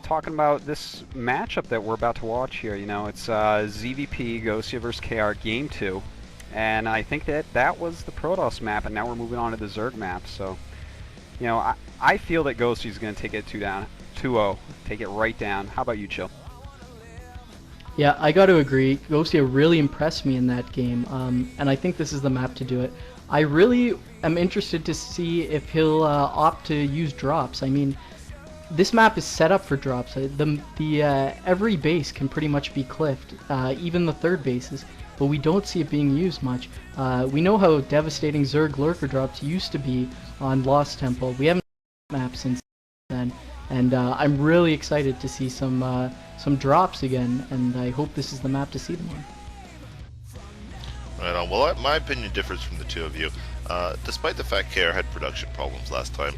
talking about this matchup that we're about to watch here, it's ZVP Gosia versus KR Game 2. And I think that was the Protoss map, and now we're moving on to the Zerg map. So, I feel that Gosia's going to take it 2-0, take it right down. How about you, Chill? Yeah, I got to agree. Gosia really impressed me in that game, and I think this is the map to do it. I really am interested to see if he'll opt to use drops. I mean, this map is set up for drops. Every base can pretty much be cliffed, even the third bases, but we don't see it being used much. We know how devastating Zerg lurker drops used to be on Lost Temple. We haven't seen that map since then, and I'm really excited to see some drops again, and I hope this is the map to see them on. Right on. Well, my opinion differs from the two of you. Despite the fact KR had production problems last time,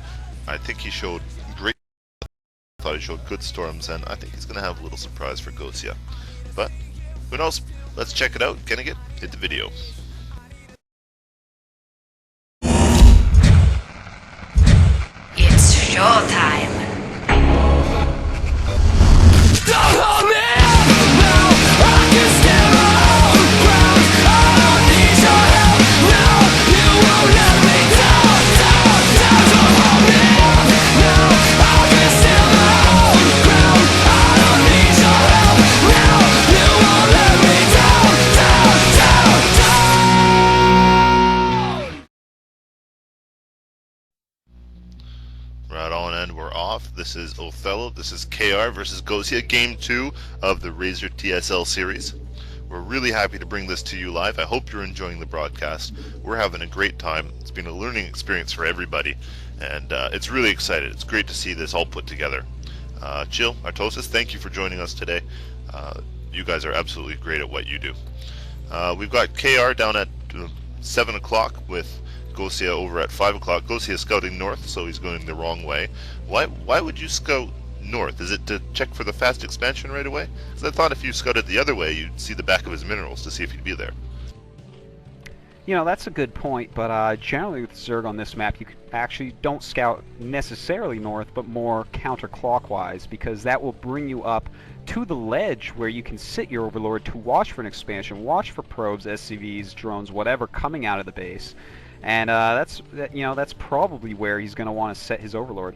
I think he showed great. I thought he showed good storms, and I think he's going to have a little surprise for Gosia. But who knows? Let's check it out. Getting it? Hit the video. It's showtime. Don't hold me now. I can stand my own ground. I don't need your help. No, you won't let me down. Don't hold me now. I can stand my own ground. I don't need your help. No, you won't let me down. Right on, and we're off. This is Othello. This is KR versus Gosia, Game 2 of the Razer TSL series. We're really happy to bring this to you live. I hope you're enjoying the broadcast. We're having a great time. It's been a learning experience for everybody, and it's really excited. It's great to see this all put together. Chill, Artosis, thank you for joining us today. You guys are absolutely great at what you do. We've got KR down at 7 o'clock with Gosia over at 5 o'clock. Gosia is scouting north, so he's going the wrong way. Why would you scout north? Is it to check for the fast expansion right away? Because I thought if you scouted the other way, you'd see the back of his minerals to see if he'd be there. That's a good point, but generally with Zerg on this map, you actually don't scout necessarily north, but more counterclockwise, because that will bring you up to the ledge where you can sit your Overlord to watch for an expansion, watch for probes, SCVs, drones, whatever coming out of the base. And that's probably where he's going to want to set his Overlord.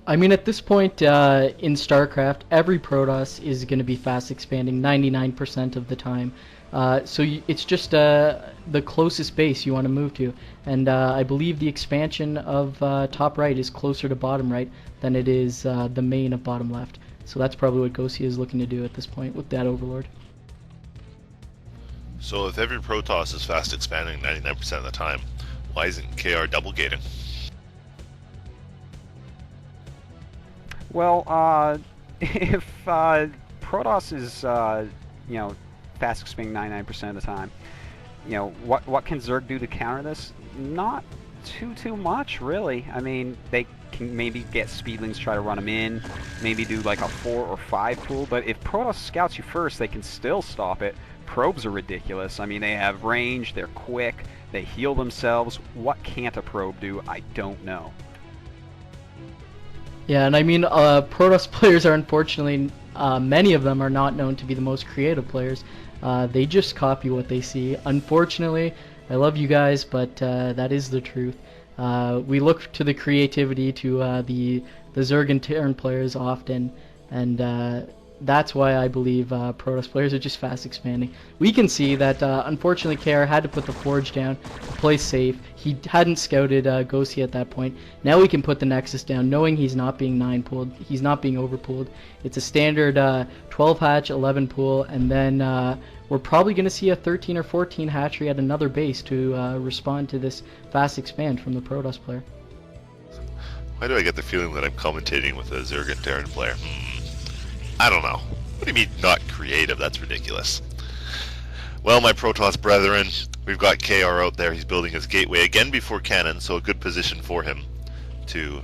I mean, at this point in StarCraft, every Protoss is going to be fast expanding 99% of the time. So it's just the closest base you want to move to. And I believe the expansion of top right is closer to bottom right than it is the main of bottom left. So that's probably what Gosia is looking to do at this point with that Overlord. So if every Protoss is fast expanding 99% of the time, why isn't KR double gating? Well, if Protoss is fast expanding 99% of the time, what can Zerg do to counter this? Not too much, really. I mean, they can maybe get Speedlings, try to run them in, maybe do like a 4 or 5 pool, but if Protoss scouts you first, they can still stop it. Probes are ridiculous. I mean, they have range, they're quick, they heal themselves. What can't a probe do? I don't know. Yeah, and I mean, Protoss players are unfortunately, many of them are not known to be the most creative players. They just copy what they see. Unfortunately, I love you guys, but that is the truth. We look to the creativity to the Zerg and Terran players often, and that's why I believe Protoss players are just fast expanding. We can see that unfortunately KR had to put the Forge down to play safe. He hadn't scouted Gosia at that point. Now we can put the Nexus down knowing he's not being 9-pooled, he's not being overpooled. It's a standard 12 hatch, 11 pool, and then we're probably going to see a 13 or 14 hatchery at another base to respond to this fast expand from the Protoss player. Why do I get the feeling that I'm commentating with a Zerg and Terran player? I don't know. What do you mean not creative? That's ridiculous. Well, my Protoss brethren, we've got KR out there. He's building his gateway again before cannon, so a good position for him to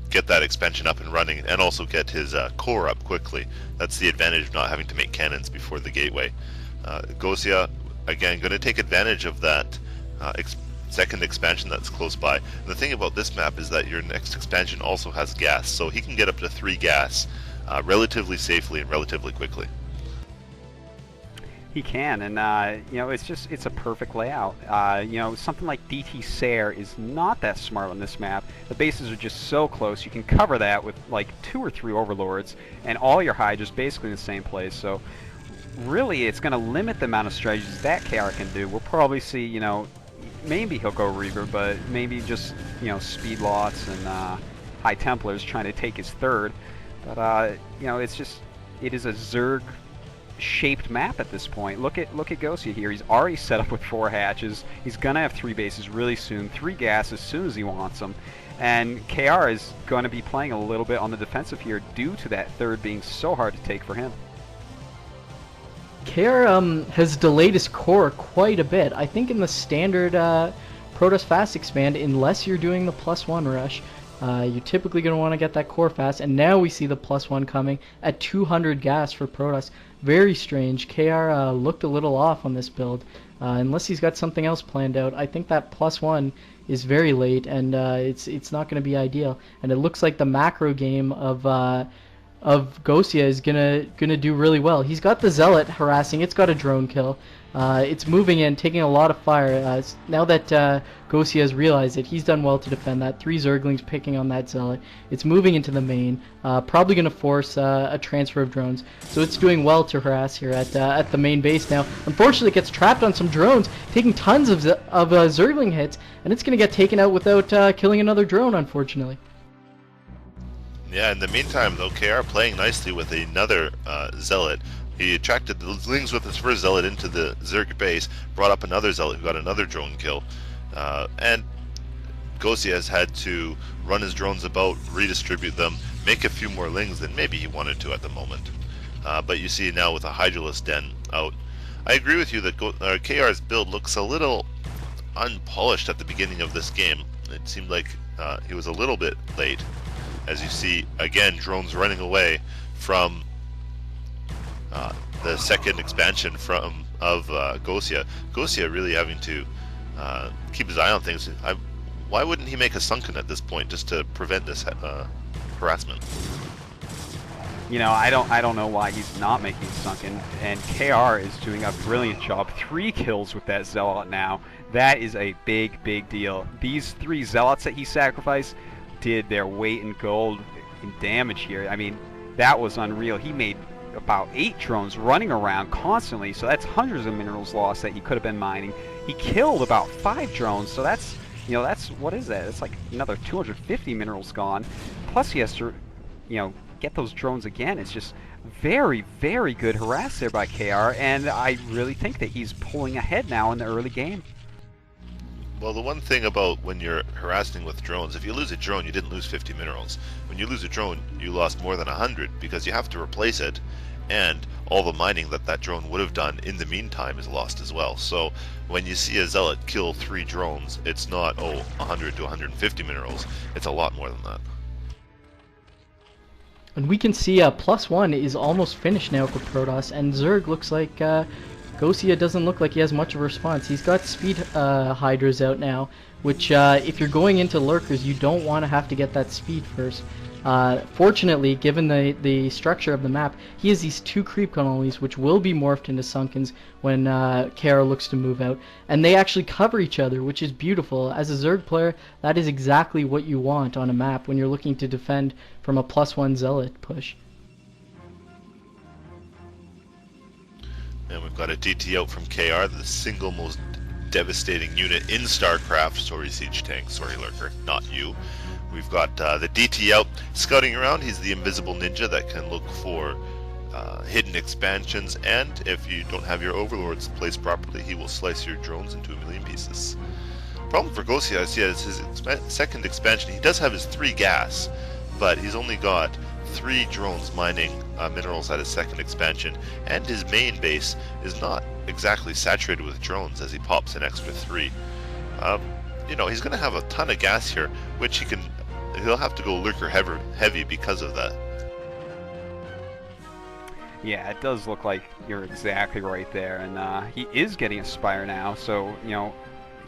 get that expansion up and running and also get his core up quickly. That's the advantage of not having to make cannons before the gateway. Gosia, again, going to take advantage of that second expansion that's close by. And the thing about this map is that your next expansion also has gas, so he can get up to 3 gas relatively safely and relatively quickly. He can, and you know, it's a perfect layout. You know, something like decisive is not that smart on this map. The bases are just so close. You can cover that with like 2 or 3 overlords, and all your Hydras basically in the same place. So really, it's going to limit the amount of strategies that KR can do. We'll probably see, you know, maybe he'll go Reaver, but maybe just, you know, Speed Lots and High Templars trying to take his third. But you know, it is a Zerg shaped map at this point. Look at Gosia here. He's already set up with 4 hatches. He's gonna have 3 bases really soon, 3 gas as soon as he wants them. And KR is going to be playing a little bit on the defensive here due to that third being so hard to take for him. KR has delayed his core quite a bit. I think in the standard Protoss fast expand, unless you're doing the +1 rush, you're typically going to want to get that core fast, and now we see the +1 coming at 200 gas for Protoss. Very strange. KR looked a little off on this build. Unless he's got something else planned out, I think that +1 is very late, and it's not going to be ideal. And it looks like the macro game of Gosia is gonna do really well. He's got the Zealot harassing. It's got a drone kill. It's moving in, taking a lot of fire. Now that Gosia has realized it, he's done well to defend that. 3 Zerglings picking on that Zealot. It's moving into the main. Probably going to force a transfer of drones. So it's doing well to harass here at the main base now. Unfortunately, it gets trapped on some drones, taking tons of Zergling hits, and it's going to get taken out without killing another drone, unfortunately. Yeah, in the meantime, though, KR playing nicely with another Zealot. He attracted the Lings with his first Zealot into the Zerg base, brought up another Zealot who got another drone kill. And Gosia has had to run his drones about, redistribute them, make a few more Lings than maybe he wanted to at the moment. But you see now with a Hydralisk Den out. I agree with you that KR's build looks a little unpolished at the beginning of this game. It seemed like he was a little bit late. As you see, again, drones running away from the second expansion of Gosia. Gosia really having to keep his eye on things. Why wouldn't he make a sunken at this point just to prevent this harassment? You know, I don't know why he's not making sunken, and KR is doing a brilliant job. 3 kills with that Zealot now. That is a big deal. These 3 Zealots that he sacrificed did their weight in gold in damage here. I mean, that was unreal. He made about 8 drones running around constantly, so that's hundreds of minerals lost that he could have been mining. He killed about 5 drones, so that's, you know, that's, what is that? It's like another 250 minerals gone. Plus he has to, you know, get those drones again. It's just very good harass there by KR, and I really think that he's pulling ahead now in the early game. Well, the one thing about when you're harassing with drones, if you lose a drone, you didn't lose 50 minerals. When you lose a drone, you lost more than 100 because you have to replace it, and all the mining that drone would have done in the meantime is lost as well. So when you see a Zealot kill 3 drones, it's not, 100 to 150 minerals. It's a lot more than that. And we can see +1 is almost finished now for Protoss, and Zerg looks like Gosia doesn't look like he has much of a response. He's got speed Hydras out now, which if you're going into lurkers, you don't want to have to get that speed first. Fortunately, given the structure of the map, he has these 2 creep colonies which will be morphed into sunkens when KR looks to move out, and they actually cover each other, which is beautiful. As a Zerg player, that is exactly what you want on a map when you're looking to defend from a +1 Zealot push. And we've got a DT out from KR, the single most devastating unit in StarCraft. Sorry, Siege Tank. Sorry, Lurker. Not you. We've got the DT out scouting around. He's the invisible ninja that can look for hidden expansions, and if you don't have your overlords placed properly, he will slice your drones into 1,000,000 pieces. Problem for Gosia is his second expansion. He does have his 3 gas, but he's only got 3 drones mining minerals at his second expansion, and his main base is not exactly saturated with drones as he pops an extra 3. You know, he's going to have a ton of gas here, which he'll have to go lurker heavy because of that. Yeah, it does look like you're exactly right there, and he is getting a Spire now, so, you know,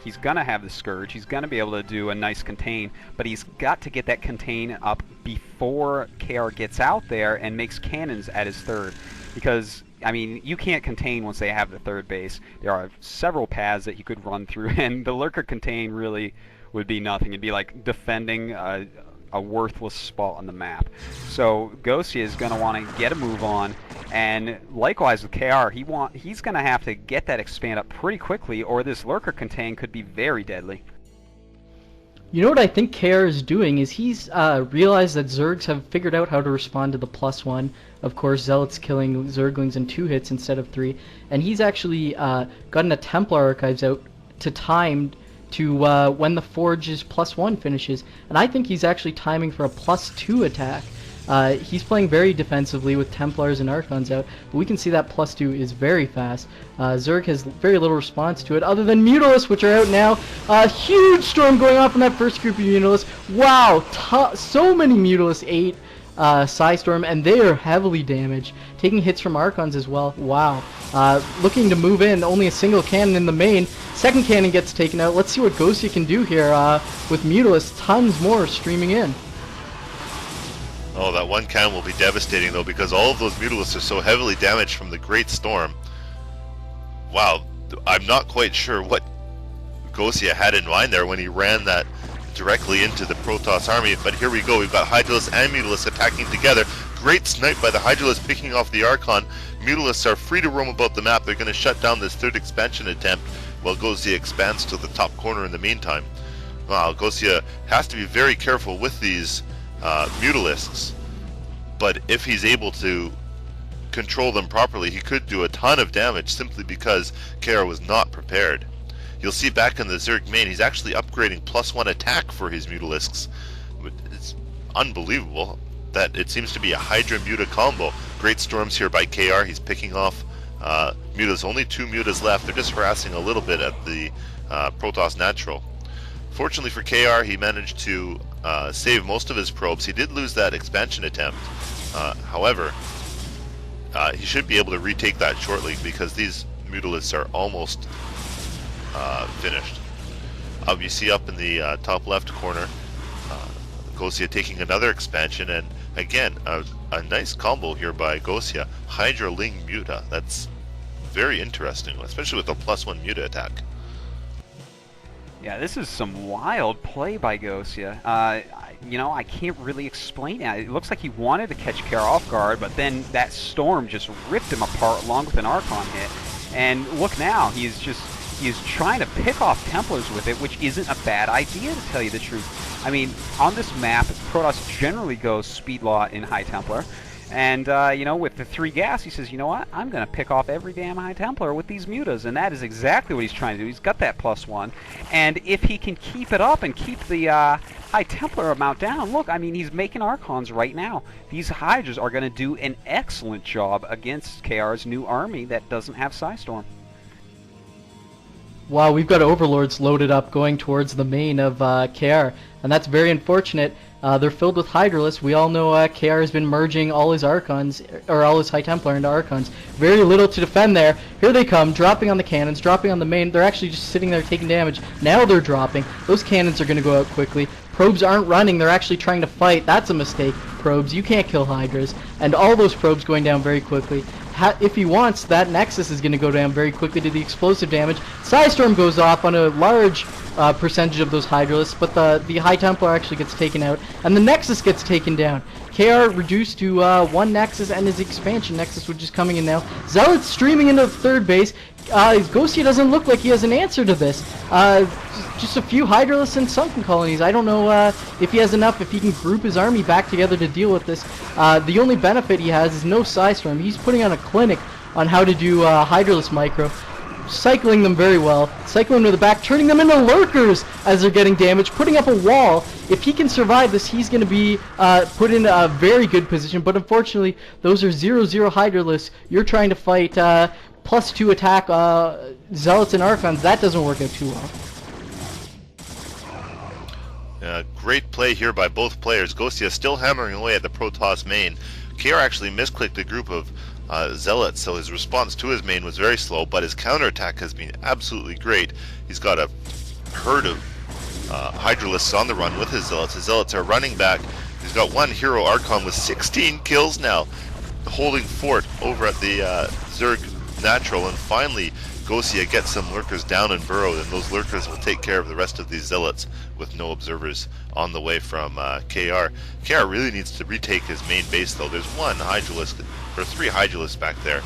he's gonna have the Scourge, he's gonna be able to do a nice contain, but he's got to get that contain up before KR gets out there and makes cannons at his third, because I mean, you can't contain once they have the third base. There are several paths that you could run through, and the lurker contain really would be nothing. It'd be like defending a worthless spot on the map. So Gosia is going to want to get a move on, and likewise with KR, he's going to have to get that expand up pretty quickly, or this lurker contain could be very deadly. You know what I think KR is doing is he's realized that Zergs have figured out how to respond to the +1. Of course, Zealots killing Zerglings in 2 hits instead of 3, and he's actually gotten a Templar Archives out to time to when the Forge's +1 finishes, and I think he's actually timing for a +2 attack. He's playing very defensively with Templars and Archons out, but we can see that +2 is very fast. Zerg has very little response to it other than Mutalisks, which are out now. Huge storm going off in that first group of Mutalisks. Wow, so many Mutalisks, 8 Psystorm, and they are heavily damaged, taking hits from Archons as well. Wow. Looking to move in, only a single cannon in the main. Second cannon gets taken out. Let's see what Gosia can do here with Mutalisks. Tons more streaming in. Oh, that one cannon will be devastating though, because all of those Mutalisks are so heavily damaged from the Great Storm. Wow, I'm not quite sure what Gosia had in mind there when he ran that directly into the Protoss army, but here we go. We've got Hydralisks and Mutalisks attacking together. Great snipe by the Hydralisks picking off the Archon. Mutalisks are free to roam about the map. They're going to shut down this third expansion attempt while Gosia expands to the top corner in the meantime. Wow, Gosia has to be very careful with these Mutalisks, but if he's able to control them properly, he could do a ton of damage simply because KR was not prepared. You'll see back in the Zerg main, he's actually upgrading +1 attack for his Mutalisks. It's unbelievable that it seems to be a Hydra Muta combo. Great storms here by KR. He's picking off Mutas. Only 2 Mutas left. They're just harassing a little bit at the Protoss Natural. Fortunately for KR, he managed to save most of his probes. He did lose that expansion attempt. However, he should be able to retake that shortly because these Mutalisks are almost finished. You see up in the top left corner, Gosia taking another expansion, and again, a nice combo here by Gosia. Hydra Ling Muta. That's very interesting, especially with the +1 Muta attack. Yeah, this is some wild play by Gosia. You know, I can't really explain it. It looks like he wanted to catch KR off guard, but then that storm just ripped him apart along with an Archon hit. And look now, he's trying to pick off Templars with it, which isn't a bad idea, to tell you the truth. I mean, on this map, Protoss generally goes Speed Law in High Templar. And, you know, with the 3 gas, he says, you know what, I'm going to pick off every damn High Templar with these Mutas. And that is exactly what he's trying to do. He's got that +1. And if he can keep it up and keep the High Templar amount down, look, I mean, he's making Archons right now. These Hydras are going to do an excellent job against KR's new army that doesn't have Psystorm. Wow, we've got Overlords loaded up going towards the main of KR, and that's very unfortunate. They're filled with Hydralisks. We all know KR has been merging all his Archons, or all his High Templar into Archons. Very little to defend there. Here they come, dropping on the cannons, dropping on the main. They're actually just sitting there taking damage. Now they're dropping. Those cannons are going to go out quickly. Probes aren't running. They're actually trying to fight. That's a mistake, Probes. You can't kill Hydras. And all those Probes going down very quickly. If he wants, that Nexus is going to go down very quickly to the explosive damage. Psystorm goes off on a large percentage of those Hydralisks, but the High Templar actually gets taken out, and the Nexus gets taken down. KR reduced to 1 Nexus, and his expansion Nexus, which is coming in now. Zealot's streaming into the third base. Gosia doesn't look like he has an answer to this. Just a few Hydralisks and Sunken Colonies. I don't know if he has enough, if he can group his army back together to deal with this. The only benefit he has is no Psystorm. He's putting on a clinic on how to do Hydralisk micro. Cycling them very well, cycling them to the back, turning them into lurkers as they're getting damaged, putting up a wall. If he can survive this, he's going to be put in a very good position, but unfortunately, those are 0-0 Hydralisks. You're trying to fight +2 attack Zealots and Archons. That doesn't work out too well. Great play here by both players. Gosia still hammering away at the Protoss main. KR actually misclicked a group of Zealots, so his response to his main was very slow, but his counterattack has been absolutely great. He's got a herd of Hydralisks on the run with his Zealots. His Zealots are running back. He's got one Hero Archon with 16 kills now, holding fort over at the Zerg Natural, and finally Gosia gets some lurkers down and burrowed, and those lurkers will take care of the rest of these Zealots with no observers on the way from KR. KR really needs to retake his main base though. There's one Hydralisk, or 3 Hydralisks back there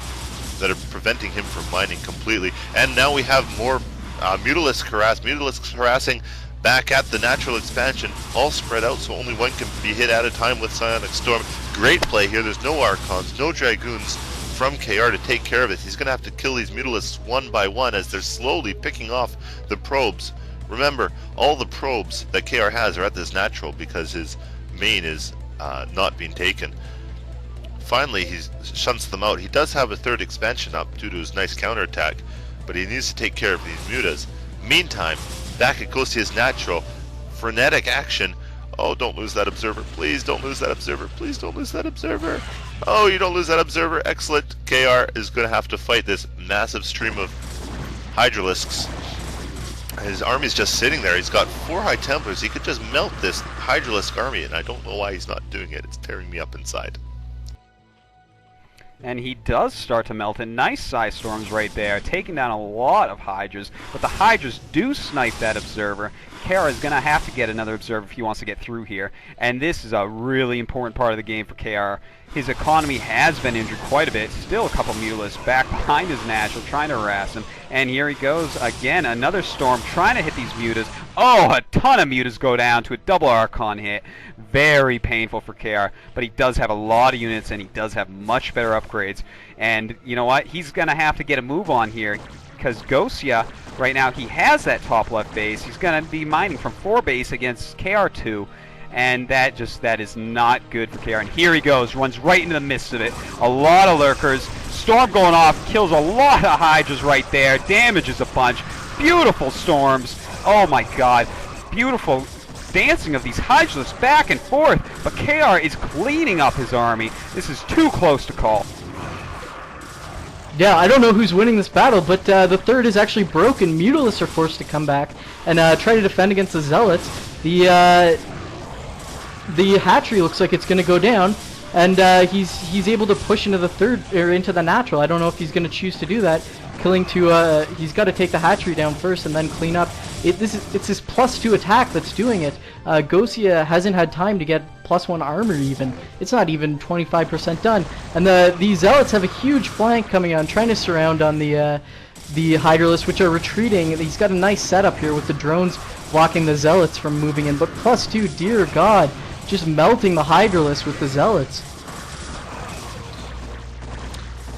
that are preventing him from mining completely, and now we have more Mutalisks harassing back at the natural expansion, all spread out so only one can be hit at a time with Psionic Storm. Great play here. There's no Archons, no Dragoons from KR to take care of it. He's going to have to kill these Mutalisks one by one as they're slowly picking off the probes. Remember, all the probes that KR has are at this natural because his main is not being taken. Finally, he shunts them out. He does have a 3rd expansion up due to his nice counterattack, but he needs to take care of these mutas. Meantime, back at Gosia's natural, frenetic action. Oh, don't lose that observer. Please don't lose that observer. Please don't lose that observer. Oh, you don't lose that observer. Excellent. KR is going to have to fight this massive stream of Hydralisks. His army's just sitting there. He's got 4 High Templars. He could just melt this Hydralisk army, and I don't know why he's not doing it. It's tearing me up inside. And he does start to melt in. Nice size storms right there, taking down a lot of Hydras, but the Hydras do snipe that observer. KR is going to have to get another observer if he wants to get through here, and this is a really important part of the game for KR. His economy has been injured quite a bit. Still a couple Mutalisks back behind his natural, trying to harass him. And here he goes again, another storm trying to hit these mutas. Oh, a ton of mutas go down to a double Archon hit. Very painful for KR, but he does have a lot of units and he does have much better upgrades. And you know what? He's going to have to get a move on here because Gosia, right now, he has that top left base. He's going to be mining from 4 base against KR2. And that is not good for KR. And here he goes, runs right into the midst of it. A lot of lurkers. Storm going off, kills a lot of Hydras right there. Damages a bunch. Beautiful storms. Oh my god. Beautiful dancing of these Hydras back and forth. But KR is cleaning up his army. This is too close to call. Yeah, I don't know who's winning this battle, but the 3rd is actually broken. Mutalisks are forced to come back and try to defend against the Zealots. The hatchery looks like it's going to go down, and he's able to push into the 3rd, or into the natural. I don't know if he's going to choose to do that. He's got to take the hatchery down first and then clean up. It's his +2 attack that's doing it. Gosia hasn't had time to get +1 armor even. It's not even 25% done. And the Zealots have a huge flank coming on, trying to surround on the Hydralisks, which are retreating. He's got a nice setup here with the drones blocking the Zealots from moving in. But +2, dear God, just melting the Hydralisks with the Zealots.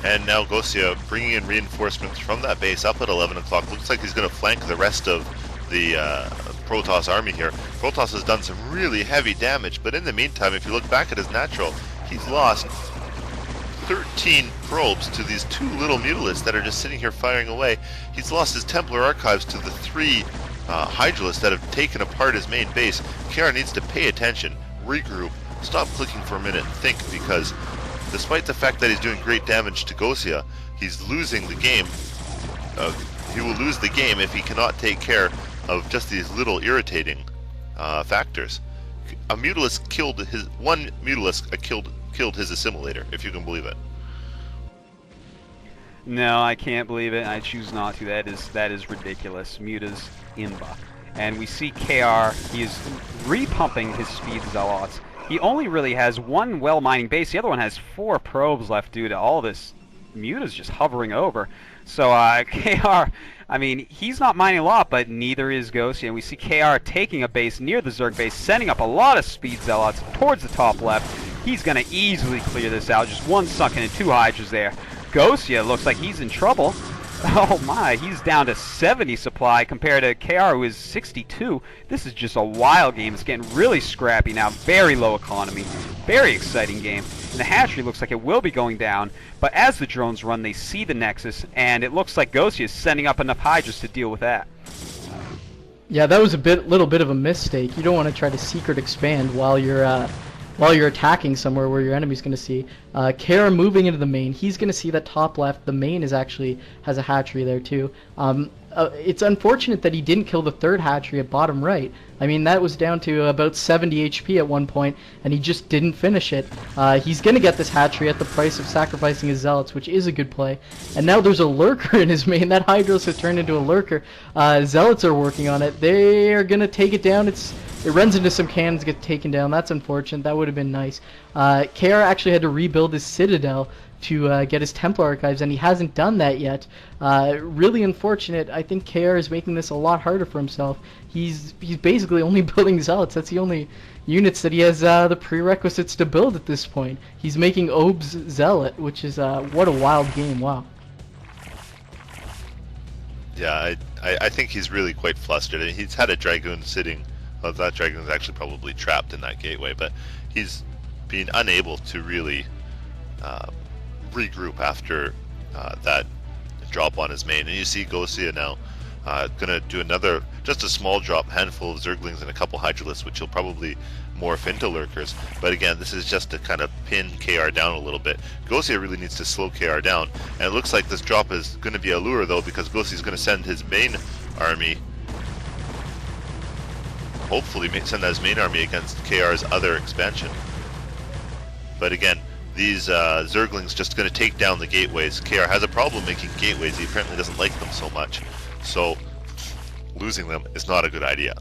And now Gosia bringing in reinforcements from that base up at 11 o'clock. Looks like he's going to flank the rest of the Protoss army here. Protoss has done some really heavy damage, but in the meantime, if you look back at his natural, he's lost 13 probes to these 2 little Mutalisks that are just sitting here firing away. He's lost his Templar archives to the 3 Hydralisks that have taken apart his main base. KR needs to pay attention, regroup, stop clicking for a minute, and think, because despite the fact that he's doing great damage to Gosia, he's losing the game. He will lose the game if he cannot take care of just these little irritating factors. A Mutalisk killed his killed his assimilator, if you can believe it. No, I can't believe it. I choose not to. That is ridiculous. Muta's imba. And we see KR, he is repumping his speed Zealots. He only really has 1 well mining base. The other one has 4 probes left due to all this Muta's just hovering over. So KR, I mean, he's not mining a lot, but neither is Gosia. And we see KR taking a base near the Zerg base, sending up a lot of speed Zealots towards the top left. He's going to easily clear this out. Just 1 sunken and 2 Hydras there. Gosia looks like he's in trouble. Oh my, he's down to 70 supply compared to KR, who is 62. This is just a wild game. It's getting really scrappy now. Very low economy. Very exciting game. And the hatchery looks like it will be going down, but as the drones run, they see the Nexus, and it looks like Gosia is sending up enough Hydras to deal with that. Yeah, that was a little bit of a mistake. You don't want to try to secret expand while you're attacking somewhere where your enemy's going to see. KR moving into the main, he's going to see that top left. The main has a hatchery there too. it's unfortunate that he didn't kill the third hatchery at bottom right. I mean, that was down to about 70 HP at one point, and he just didn't finish it. He's going to get this hatchery at the price of sacrificing his zealots, which is a good play. And now there's a lurker in his main. That Hydros has turned into a lurker. Zealots are working on it. They are going to take it down. It runs into some cannons, get taken down. That's unfortunate. That would have been nice. KR actually had to rebuild his citadel to get his Templar archives, and he hasn't done that yet. Really unfortunate. I think KR is making this a lot harder for himself. He's basically only building zealots. That's the only units that he has the prerequisites to build at this point. He's making Ob's zealot, which is what a wild game. Wow. Yeah, I think he's really quite flustered. He's had a Dragoon sitting. Well, that Dragoon's actually probably trapped in that gateway, but he's been unable to really regroup after that drop on his main. And you see Gosia now gonna do another, just a small drop, handful of Zerglings and a couple Hydralisks, which he'll probably morph into Lurkers. But again, this is just to kind of pin KR down a little bit. Gosia really needs to slow KR down, and it looks like this drop is going to be a lure though, because Gosia's going to send his main army, hopefully send his main army against KR's other expansion. But again, these Zerglings just going to take down the gateways. KR has a problem making gateways. He apparently doesn't like them so much. So losing them is not a good idea.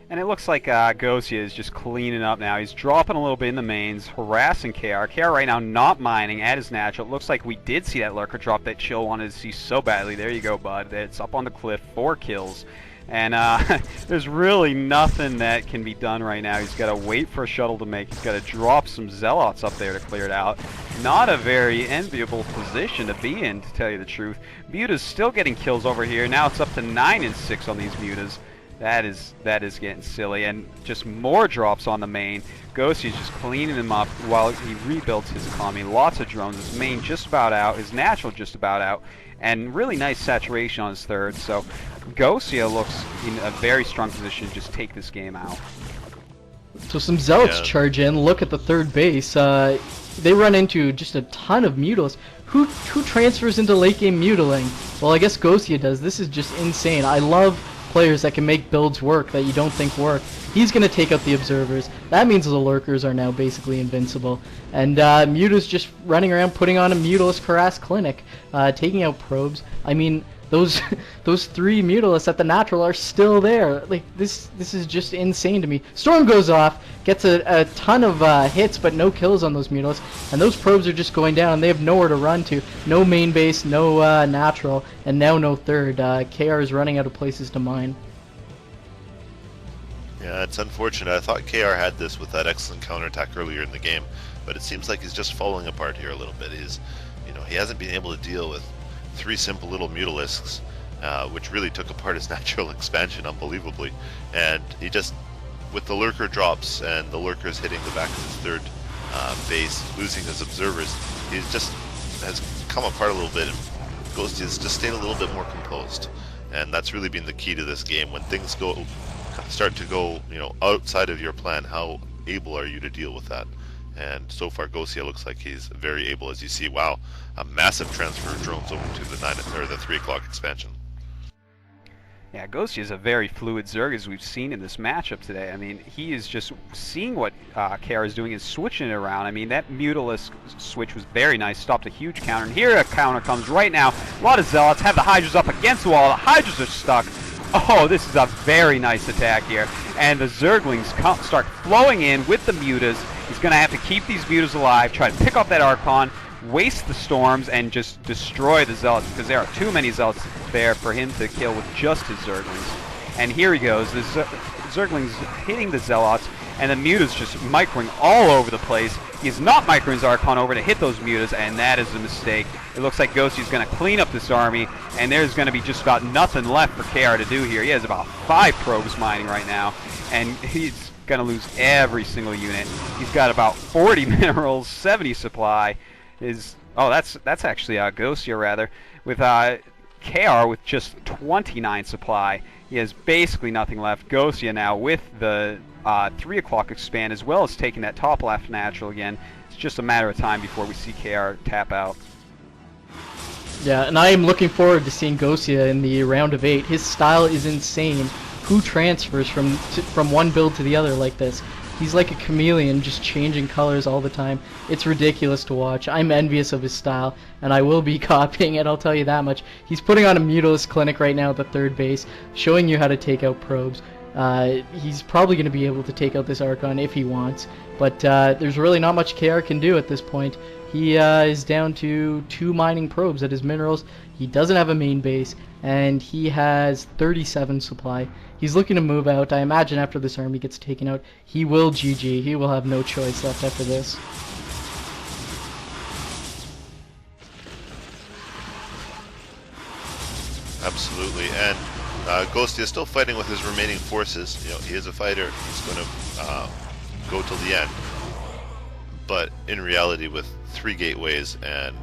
And it looks like Gosia is just cleaning up now. He's dropping a little bit in the mains, harassing KR. KR right now not mining at his natural. It looks like we did see that lurker drop that Chill wanted to see so badly. There you go, bud. It's up on the cliff, 4 kills. And there's really nothing that can be done right now. He's got to wait for a shuttle to make. He's got to drop some zealots up there to clear it out. Not a very enviable position to be in, to tell you the truth. Muta's still getting kills over here. Now it's up to 9 and 6 on these Mutas. That is getting silly. And just more drops on the main. Gosia's just cleaning him up while he rebuilds his economy. Lots of drones. His main just about out. His natural just about out. And really nice saturation on his third. So Gosia looks in a very strong position to just take this game out. So some zealots charge in. Look at the third base. They run into just a ton of Mutilis. Who transfers into late game Mutiling? Well, I guess Gosia does. This is just insane. I love players that can make builds work that you don't think work. He's going to take out the observers. That means the lurkers are now basically invincible. And Muta's just running around putting on a Mutalisk harass clinic, taking out probes. I mean, those 3 Mutalists at the natural are still there. Like, this is just insane to me. Storm goes off, gets a ton of hits, but no kills on those Mutalists. And those probes are just going down. They have nowhere to run to. No main base, no natural, and now no third. KR is running out of places to mine. Yeah, it's unfortunate. I thought KR had this with that excellent counterattack earlier in the game, but it seems like he's just falling apart here a little bit. He hasn't been able to deal with 3 simple little Mutalisks, which really took apart his natural expansion unbelievably. And he just, with the lurker drops and the lurkers hitting the back of his third base, losing his observers, has come apart a little bit. And Gosia's just stayed a little bit more composed, and that's really been the key to this game. When things start to go, outside of your plan, how able are you to deal with that? And so far, Gosia looks like he's very able, as you see. Wow, a massive transfer of drones over to the 3 o'clock expansion. Yeah, Gosia is a very fluid Zerg, as we've seen in this matchup today. I mean, he is just seeing what KR is doing and switching it around. I mean, that Mutalisk switch was very nice, stopped a huge counter. And here a counter comes right now. A lot of Zealots have the Hydras up against the wall. The Hydras are stuck. Oh, this is a very nice attack here. And the Zerglings start flowing in with the Mutas. He's going to have to keep these Mutas alive, try to pick up that Archon, waste the Storms, and just destroy the Zealots, because there are too many Zealots there for him to kill with just his Zerglings. And here he goes. The Zerglings hitting the Zealots, and the Muta's just microing all over the place. He's not microing his Archon over to hit those Mutas, and that is a mistake. It looks like Gosia's going to clean up this army, and there's going to be just about nothing left for KR to do here. He has about 5 probes mining right now, and he's going to lose every single unit. He's got about 40 minerals, 70 supply. That's actually Gosia, rather, with KR with just 29 supply. He has basically nothing left. Gosia now with the 3 o'clock expand, as well as taking that top left natural again. It's just a matter of time before we see KR tap out. Yeah, and I am looking forward to seeing Gosia in the round of 8. His style is insane. Who transfers from one build to the other like this? He's like a chameleon, just changing colors all the time. It's ridiculous to watch. I'm envious of his style, and I will be copying it, I'll tell you that much. He's putting on a Mutilus clinic right now at the third base, showing you how to take out probes. He's probably going to be able to take out this Archon if he wants, but there's really not much KR can do at this point. He is down to 2 mining probes at his minerals. He doesn't have a main base, and he has 37 supply. He's looking to move out. I imagine after this army gets taken out, he will GG. He will have no choice left after this. Absolutely, and Gosia is still fighting with his remaining forces. You know, he is a fighter. He's going to go till the end. But in reality, with 3 gateways and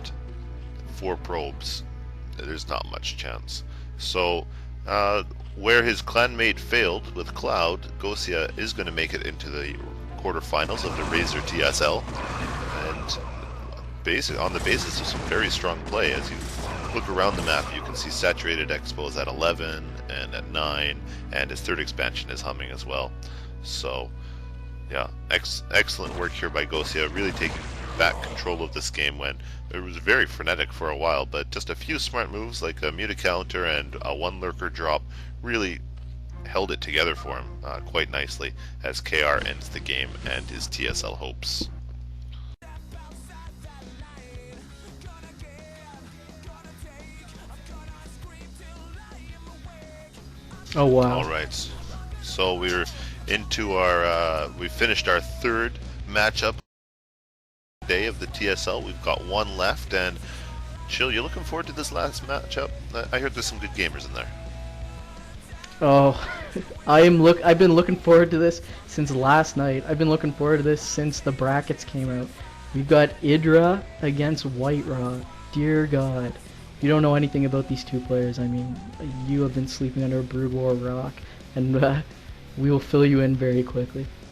4 probes, there's not much chance. So, where his clanmate failed with Cloud, Gosia is going to make it into the quarterfinals of the Razer TSL, and on the basis of some very strong play. As you look around the map, you can see Saturated Expos at 11 and at 9, and his 3rd expansion is humming as well. So, yeah, excellent work here by Gosia, really taking back control of this game when it was very frenetic for a while, but just a few smart moves like a muta counter and a 1 lurker drop really held it together for him quite nicely as KR ends the game and his TSL hopes. Oh wow. Alright, so we're into our, we finished our 3rd matchup day of the TSL. We've got 1 left, and Chill, you looking forward to this last matchup? I heard there's some good gamers in there. Oh, I've been looking forward to this since last night. I've been looking forward to this since the brackets came out. We've got Idra against White Rock. Dear God. You don't know anything about these 2 players. I mean, you have been sleeping under a Brood War rock, and we will fill you in very quickly.